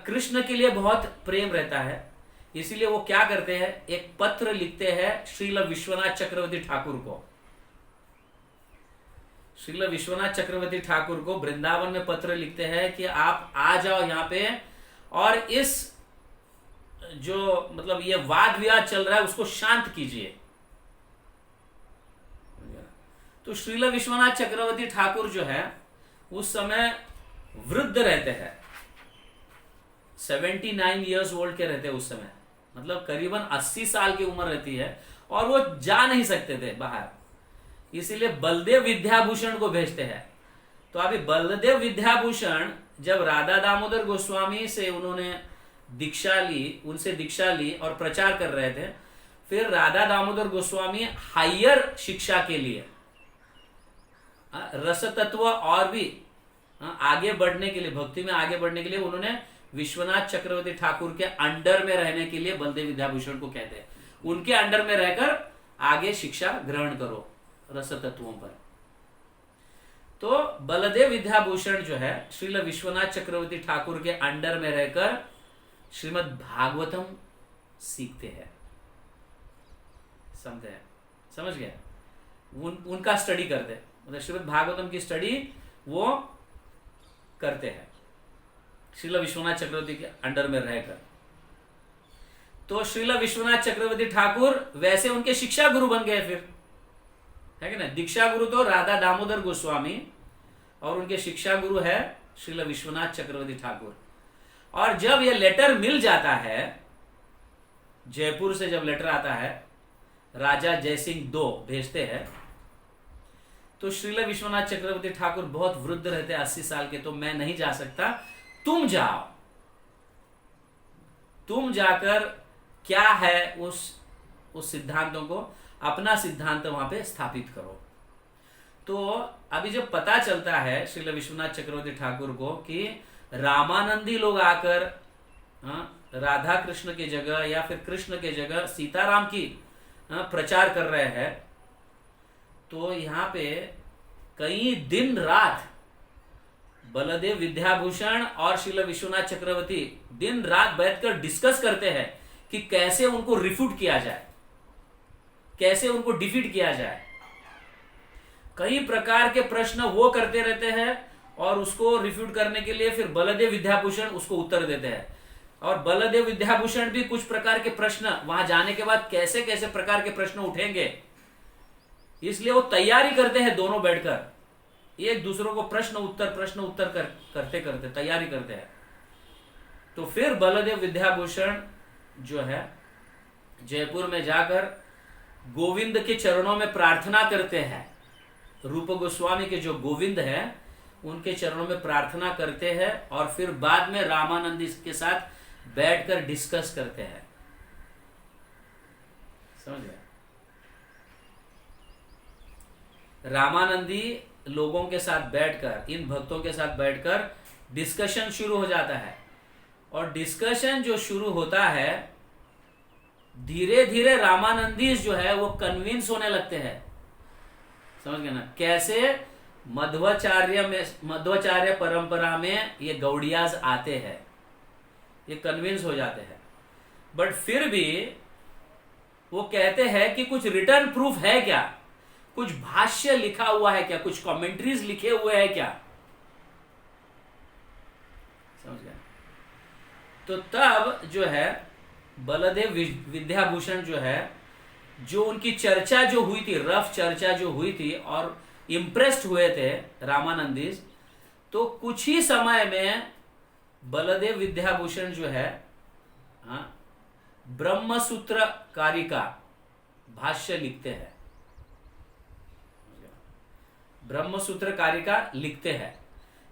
कृष्ण के लिए बहुत प्रेम रहता है, इसीलिए वो क्या करते हैं, एक पत्र लिखते हैं श्रील विश्वनाथ चक्रवर्ती ठाकुर को। श्रील विश्वनाथ चक्रवर्ती ठाकुर को वृंदावन में पत्र लिखते हैं कि आप आ जाओ यहाँ पे और इस जो मतलब ये वाद विवाद चल रहा है उसको शांत कीजिए। तो श्रील विश्वनाथ चक्रवर्ती ठाकुर जो है उस समय वृद्ध रहते हैं, 79 ईयर्स ओल्ड के रहते हैं उस समय, मतलब करीबन 80 साल की उम्र रहती है और वो जा नहीं सकते थे बाहर, इसीलिए बलदेव विद्याभूषण को भेजते हैं। तो अभी बलदेव विद्याभूषण जब राधा दामोदर गोस्वामी से उन्होंने उनसे दीक्षा ली और प्रचार कर रहे थे, फिर राधा दामोदर गोस्वामी हायर शिक्षा के लिए रस तत्व और भी आगे बढ़ने के लिए, भक्ति में आगे बढ़ने के लिए उन्होंने विश्वनाथ चक्रवर्ती ठाकुर के अंडर में रहने के लिए बलदेव विद्याभूषण को कहते हैं, उनके अंडर में रहकर आगे शिक्षा ग्रहण करो रस तत्वों पर। तो बलदेव विद्याभूषण जो है श्रील विश्वनाथ चक्रवर्ती ठाकुर के अंडर में रहकर श्रीमद् भागवतम सीखते हैं। समझ गए? उनका स्टडी करते हैं, मतलब श्रीमद् भागवतम की स्टडी वो करते हैं श्रील विश्वनाथ चक्रवर्ती के अंडर में रहकर। तो श्रील विश्वनाथ चक्रवर्ती ठाकुर वैसे उनके शिक्षा गुरु बन गए फिर, है कि ना। दीक्षा गुरु तो राधा दामोदर गोस्वामी और उनके शिक्षा गुरु है श्रील विश्वनाथ चक्रवर्ती ठाकुर। और जब ये लेटर मिल जाता है, जयपुर से जब लेटर आता है, राजा जयसिंह 2 भेजते हैं, तो श्रील विश्वनाथ चक्रवर्ती ठाकुर बहुत वृद्ध रहते हैं, 80 साल के, तो मैं नहीं जा सकता, तुम जाओ, तुम जाकर क्या है उस सिद्धांतों को, अपना सिद्धांत वहां पे स्थापित करो। तो अभी जब पता चलता है श्रील विश्वनाथ चक्रवर्ती ठाकुर को कि रामानंदी लोग आकर राधा कृष्ण की जगह या फिर कृष्ण की जगह सीताराम की प्रचार कर रहे हैं, तो यहाँ पे कई दिन रात बलदेव विद्याभूषण और श्रील विश्वनाथ चक्रवर्ती दिन रात बैठकर डिस्कस करते हैं कि कैसे उनको रिफ्यूट किया जाए, कैसे उनको डिफीट किया जाए। कई प्रकार के प्रश्न वो करते रहते हैं और उसको रिफ्यूट करने के लिए फिर बलदेव विद्याभूषण उसको उत्तर देते हैं, और बलदेव विद्याभूषण भी कुछ प्रकार के प्रश्न वहां जाने के बाद कैसे कैसे प्रकार के प्रश्न उठेंगे, इसलिए वो तैयारी करते हैं, दोनों बैठकर एक दूसरों को प्रश्न उत्तर करते करते तैयारी करते हैं। तो फिर बलदेव विद्याभूषण जो है जयपुर में जाकर गोविंद के चरणों में प्रार्थना करते हैं, रूप गोस्वामी के जो गोविंद है उनके चरणों में प्रार्थना करते हैं, और फिर बाद में रामानंदी के साथ बैठकर डिस्कस करते हैं। समझ गए? रामानंदी लोगों के साथ बैठकर, इन भक्तों के साथ बैठकर डिस्कशन शुरू हो जाता है, और डिस्कशन जो शुरू होता है धीरे धीरे रामानंदी जो है वो कन्विंस होने लगते हैं। समझ गए ना? कैसे मध्वाचार्य परंपरा में ये गौड़ियाज आते हैं, ये कन्विंस हो जाते हैं, बट फिर भी वो कहते हैं कि कुछ रिटर्न प्रूफ है क्या, कुछ भाष्य लिखा हुआ है क्या, कुछ कमेंट्रीज लिखे हुए हैं क्या। समझ गए? तो तब जो है बलदेव विद्याभूषण जो है, जो उनकी चर्चा जो हुई थी, रफ चर्चा जो हुई थी, और इम्प्रेस्ड हुए थे रामानंदी, तो कुछ ही समय में बलदेव विद्याभूषण जो है ब्रह्मसूत्र कारिका भाष्य लिखते हैं, ब्रह्मसूत्र कारिका लिखते हैं,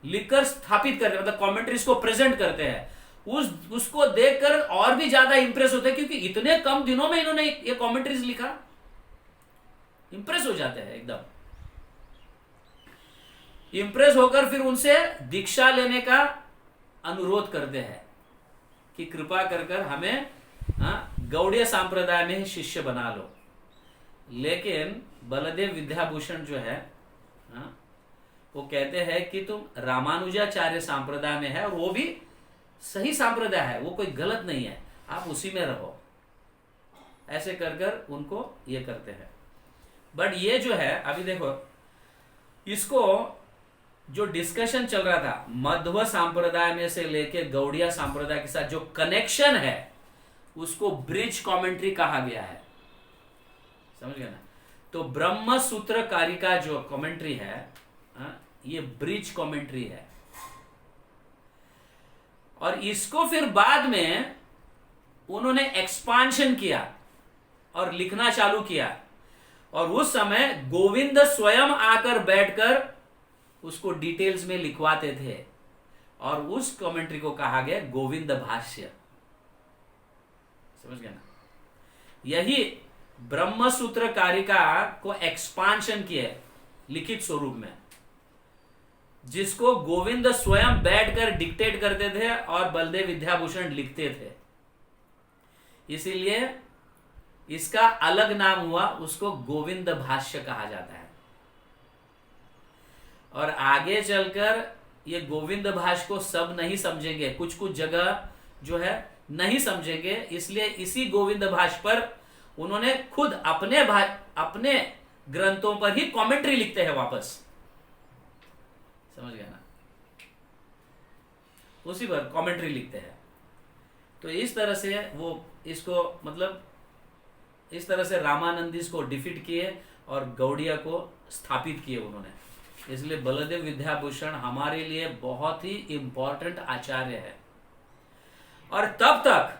लिखकर स्थापित करते हैं, मतलब कमेंट्रीज को प्रेजेंट करते हैं। उसको देखकर और भी ज्यादा इंप्रेस होते हैं, क्योंकि इतने कम दिनों में इन्होंने ये कमेंट्रीज लिखा, इंप्रेस हो जाते हैं एकदम। इंप्रेस होकर फिर उनसे दीक्षा लेने का अनुरोध करते हैं कि कृपा कर हमें गौड़ीय संप्रदाय में ही शिष्य बना लो। लेकिन बलदेव विद्याभूषण जो है वो कहते हैं कि तुम रामानुजाचार्य संप्रदाय में है और वो भी सही संप्रदाय है, वो कोई गलत नहीं है, आप उसी में रहो। ऐसे कर उनको ये करते हैं। बट ये जो है अभी देखो, इसको जो डिस्कशन चल रहा था मध्व संप्रदाय में से लेके गौड़िया संप्रदाय के साथ जो कनेक्शन है उसको ब्रिज कमेंट्री कहा गया है, समझ गए ना। तो ब्रह्म सूत्र कारिका जो कमेंट्री है ये ब्रिज कमेंट्री है। और इसको फिर बाद में उन्होंने एक्सपांशन किया और लिखना चालू किया, और उस समय गोविंद स्वयं आकर बैठकर उसको डिटेल्स में लिखवाते थे, और उस कमेंट्री को कहा गया गोविंद भाष्य, समझ गए ना। यही ब्रह्म सूत्र कारिका को एक्सपांशन किया लिखित स्वरूप में, जिसको गोविंद स्वयं बैठकर डिक्टेट करते थे और बलदेव विद्याभूषण लिखते थे। इसीलिए इसका अलग नाम हुआ, उसको गोविंद भाष्य कहा जाता है। और आगे चलकर ये गोविंद भाष्य को सब नहीं समझेंगे, कुछ कुछ जगह जो है नहीं समझेंगे, इसलिए इसी गोविंद भाष्य पर उन्होंने खुद अपने ग्रंथों पर ही कमेंट्री लिखते हैं वापस, समझ गया ना, उसी पर कमेंट्री लिखते हैं। तो इस तरह से वो इसको मतलब इस तरह से रामानंदी को डिफीट किए और गौड़िया को स्थापित किए उन्होंने। इसलिए बलदेव विद्याभूषण हमारे लिए बहुत ही इंपॉर्टेंट आचार्य है। और तब तक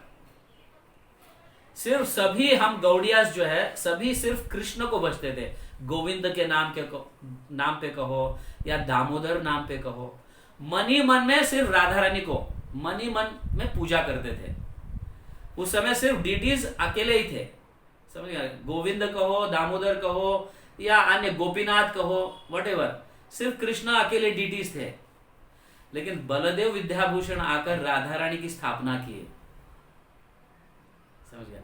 सिर्फ सभी हम गौड़ियास जो है सभी सिर्फ कृष्ण को बचते थे, गोविंद के नाम पे कहो या दामोदर नाम पे कहो, मन ही मन में सिर्फ राधा रानी को मन ही मन में पूजा करते थे। उस समय सिर्फ डीटीज अकेले ही थे, समझ गए, गोविंद कहो, दामोदर कहो या अन्य गोपीनाथ कहो, वटेवर, सिर्फ कृष्ण अकेले डीटीज थे। लेकिन बलदेव विद्याभूषण आकर राधा रानी की स्थापना किए, समझ गया।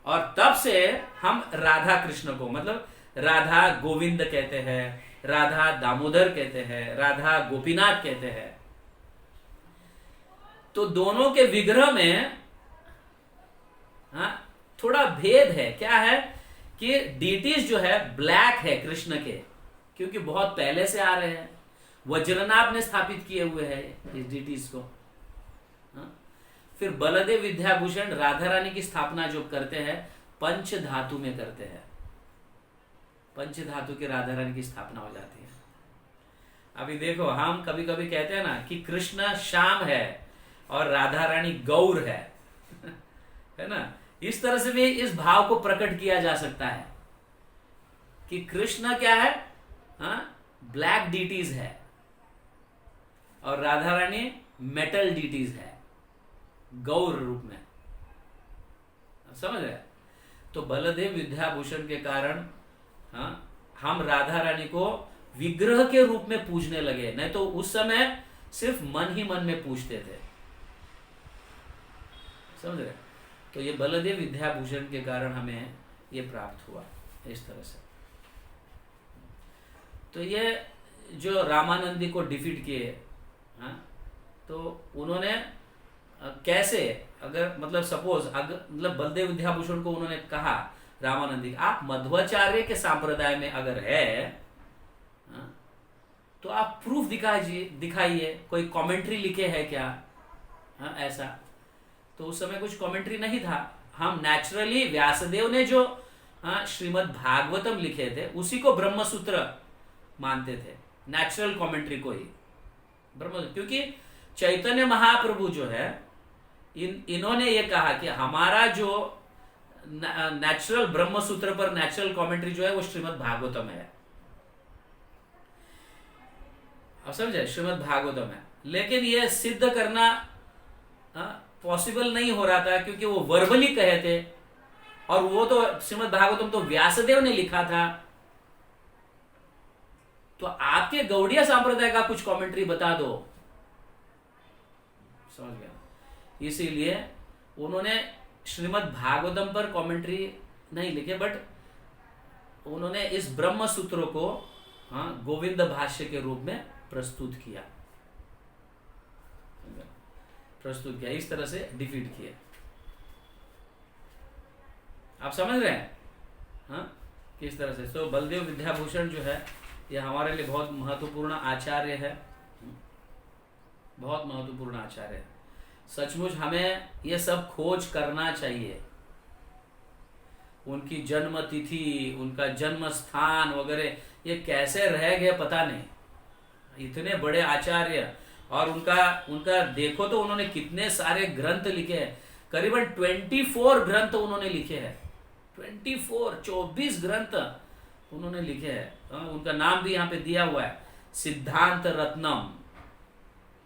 और तब से हम राधा कृष्ण को मतलब राधा गोविंद कहते हैं, राधा दामोदर कहते हैं, राधा गोपीनाथ कहते हैं। तो दोनों के विग्रह में थोड़ा भेद है। क्या है कि डीटीज जो है ब्लैक है कृष्ण के, क्योंकि बहुत पहले से आ रहे हैं, वज्रनाभ ने स्थापित किए हुए हैं इस डीटीज को। फिर बलदेव विद्याभूषण राधा रानी की स्थापना जो करते हैं पंच धातु में करते हैं, पंच धातु की राधा रानी की स्थापना हो जाती है। अभी देखो, हम कभी कभी कहते हैं ना कि कृष्ण श्याम है और राधा रानी गौर है है ना। इस तरह से भी इस भाव को प्रकट किया जा सकता है कि कृष्ण क्या है, ब्लैक डीटीज है और राधा रानी मेटल डीटीज है, गौर रूप में, समझ रहे। तो बलदेव विद्याभूषण के कारण हम राधा रानी को विग्रह के रूप में पूजने लगे, नहीं तो उस समय सिर्फ मन ही मन में पूजते थे, समझ रहे। तो ये बलदेव विद्याभूषण के कारण हमें ये प्राप्त हुआ इस तरह से। तो ये जो रामानंदी को डिफीट किए, तो उन्होंने कैसे, अगर मतलब सपोज अगर मतलब बलदेव विद्याभूषण को उन्होंने कहा रामानंदी, आप मध्वाचार्य के संप्रदाय में अगर है तो आप प्रूफ दिखाइए, कोई कमेंट्री लिखे है क्या, ऐसा। तो उस समय कुछ कमेंट्री नहीं था। हम नेचुरली व्यासदेव ने जो श्रीमद् भागवतम लिखे थे उसी को ब्रह्म सूत्र मानते थे, नेचुरल कमेंट्री को ही ब्रह्म, क्योंकि चैतन्य महाप्रभु जो है इन्होंने ये कहा कि हमारा जो नेचुरल ब्रह्म सूत्र पर नेचुरल कमेंट्री जो है वो श्रीमद् भागवतम है, अब समझे, श्रीमद् भागवतम है। लेकिन ये सिद्ध करना पॉसिबल नहीं हो रहा था, क्योंकि वो वर्बली कहे थे, और वो तो श्रीमद् भागवतम तो व्यासदेव ने लिखा था। तो आपके गौड़िया संप्रदाय का कुछ कमेंट्री बता दो, समझ गया। इसीलिए उन्होंने श्रीमद् भागवतम पर कमेंट्री नहीं लिखे, बट उन्होंने इस ब्रह्म सूत्र को गोविंद भाष्य के रूप में प्रस्तुत किया, इस तरह से डिफीट किया। आप समझ रहे हैं किस तरह से। तो बलदेव विद्याभूषण जो है ये हमारे लिए बहुत महत्वपूर्ण आचार्य है, बहुत महत्वपूर्ण आचार्य है। सचमुच हमें ये सब खोज करना चाहिए, उनकी जन्म तिथि, उनका जन्म स्थान वगैरह ये कैसे रह गए पता नहीं। इतने बड़े आचार्य, और उनका देखो तो उन्होंने कितने सारे ग्रंथ लिखे हैं, करीबन 24 ग्रंथ उन्होंने लिखे हैं, 24 ग्रंथ उन्होंने लिखे हैं। उनका नाम भी यहाँ पे दिया हुआ है, सिद्धांत रत्नम,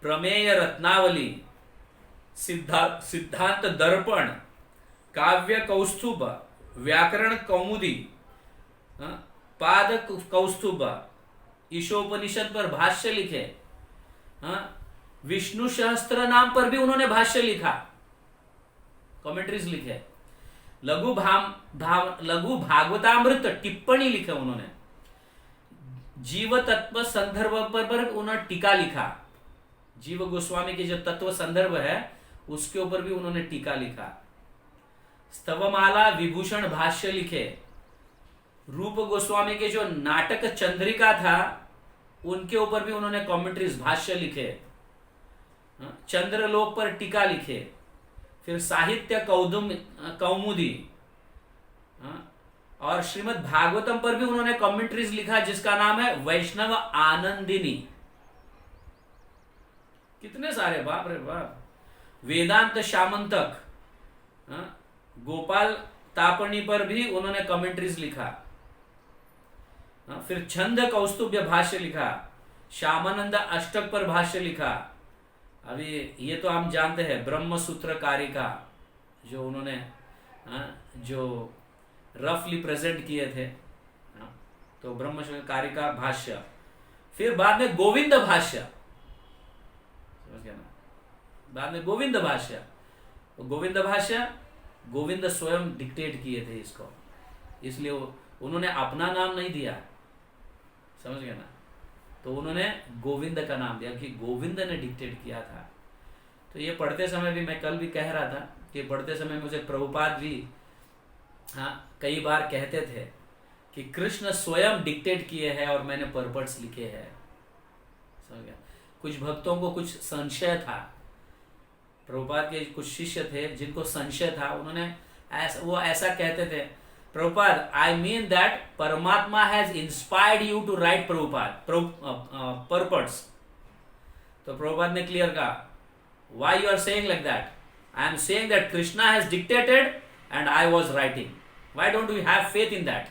प्रमेय रत्नावली, सिद्धांत दर्पण, काव्य कौस्तुभ, व्याकरण कौमुदी, पाद कौस्तुभ, ईशोपनिषद पर भाष्य लिखे, विष्णु सहस्त्र नाम पर भी उन्होंने भाष्य लिखा, कमेंट्रीज लिखे, लघु भागवतामृत टिप्पणी लिखे उन्होंने, जीव तत्व संदर्भ पर उन्होंने टीका लिखा, जीव गोस्वामी के जो तत्व संदर्भ है उसके ऊपर भी उन्होंने टीका लिखा, स्तवमाला विभूषण भाष्य लिखे, रूप गोस्वामी के जो नाटक चंद्रिका था उनके ऊपर भी उन्होंने कमेंट्रीज भाष्य लिखे, चंद्रलोक पर टीका लिखे, फिर साहित्य कौमुदी, और श्रीमद् भागवतम पर भी उन्होंने कमेंट्रीज लिखा जिसका नाम है वैष्णव आनंदिनी। कितने सारे, बाप रे बाप। वेदांत शामंतक, गोपाल तापणी पर भी उन्होंने कमेंट्रीज लिखा, फिर छंद कौस्तुभ्य भाष्य लिखा, श्यामानंद अष्टक पर भाष्य लिखा। अभी ये तो हम जानते हैं ब्रह्म सूत्र कारिका, जो उन्होंने जो रफली प्रेजेंट किए थे, तो ब्रह्म सूत्र कारिका भाष्य, फिर बाद में गोविंद भाष्य, समझ गया ना, बाद में गोविंद भाष्य। गोविंद भाष्य गोविंद स्वयं डिक्टेट किए थे इसको, इसलिए उन्होंने अपना नाम नहीं दिया, समझ गया ना, तो उन्होंने गोविंद का नाम दिया कि गोविंद ने डिक्टेट किया था। तो ये पढ़ते समय भी, मैं कल भी कह रहा था कि पढ़ते समय मुझे प्रभुपाद भी कई बार कहते थे कि कृष्ण स्वयं डिक्टेट किए हैं और मैंने परपर्ट्स लिखे हैं, समझ गया। कुछ भक्तों को कुछ संशय था, प्रभुपाद के कुछ शिष्य थे जिनको संशय था, उन्होंने वो ऐसा कहते थे, प्रभुपाद आई मीन दैट परमात्मा has inspired you to write purports. तो प्रभुपाद ने क्लियर कहा, why you are saying like that, I am saying that Krishna has dictated and I was writing, why don't you have faith in that,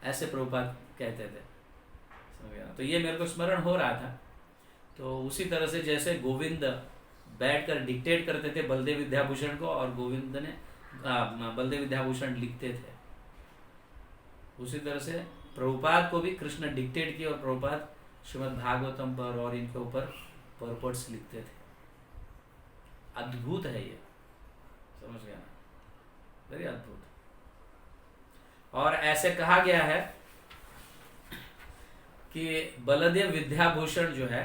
ऐसे प्रभुपाद कहते थे, समझ गया। तो ये मेरे को स्मरण हो रहा था। तो उसी तरह से जैसे गोविंद बैठकर डिक्टेट करते थे बलदेव विद्याभूषण को, और गोविंद ने बलदेव विद्याभूषण लिखते थे, उसी तरह से प्रभुपाद को भी कृष्ण डिक्टेट किया और प्रभुपाद श्रीमद् भागवतम पर और इनके ऊपर परपर्ट्स लिखते थे। अद्भुत है ये, समझ गया ना, वेरी अद्भुत। और ऐसे कहा गया है कि बलदेव विद्याभूषण जो है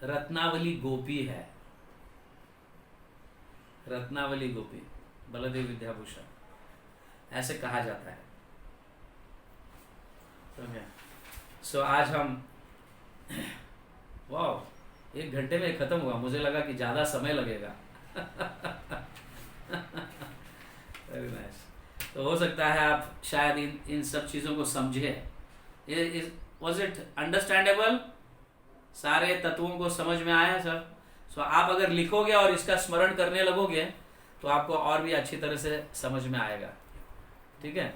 रत्नावली गोपी है, रत्नावली गोपी बलदेव विद्याभूषण, ऐसे कहा जाता है। सो आज हम वाह 1 घंटे में खत्म हुआ, मुझे लगा कि ज्यादा समय लगेगा। Very nice. तो हो सकता है आप शायद इन सब चीजों को समझे। Was it understandable? सारे तत्वों को समझ में आया सर? सो आप अगर लिखोगे और इसका स्मरण करने लगोगे तो आपको और भी अच्छी तरह से समझ में आएगा, ठीक है,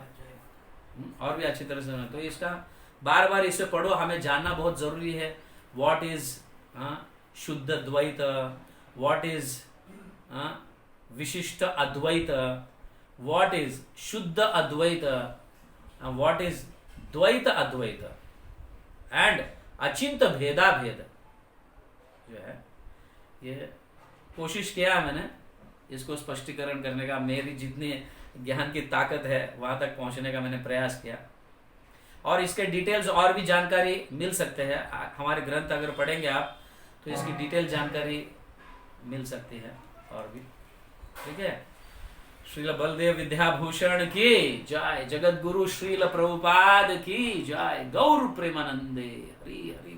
और भी अच्छी तरह से। तो इसका बार बार इसे पढ़ो, हमें जानना बहुत जरूरी है। व्हाट इज शुद्ध द्वैत, व्हाट इज विशिष्ट अद्वैत, व्हाट इज शुद्ध अद्वैत, व्हाट इज द्वैत अद्वैत, एंड अचिंत भेदा भेद जो है, ये कोशिश किया मैंने इसको स्पष्टीकरण करने का, मेरी जितनी ज्ञान की ताकत है वहां तक पहुंचने का मैंने प्रयास किया। और इसके डिटेल्स और भी जानकारी मिल सकते हैं, हमारे ग्रंथ अगर पढ़ेंगे आप तो इसकी डिटेल जानकारी मिल सकती है और भी। ठीक है, श्रील बलदेव विद्याभूषण की जय, जगत गुरु श्रील प्रभुपाद की जय, गौर प्रेमानंदे, हरि हरि।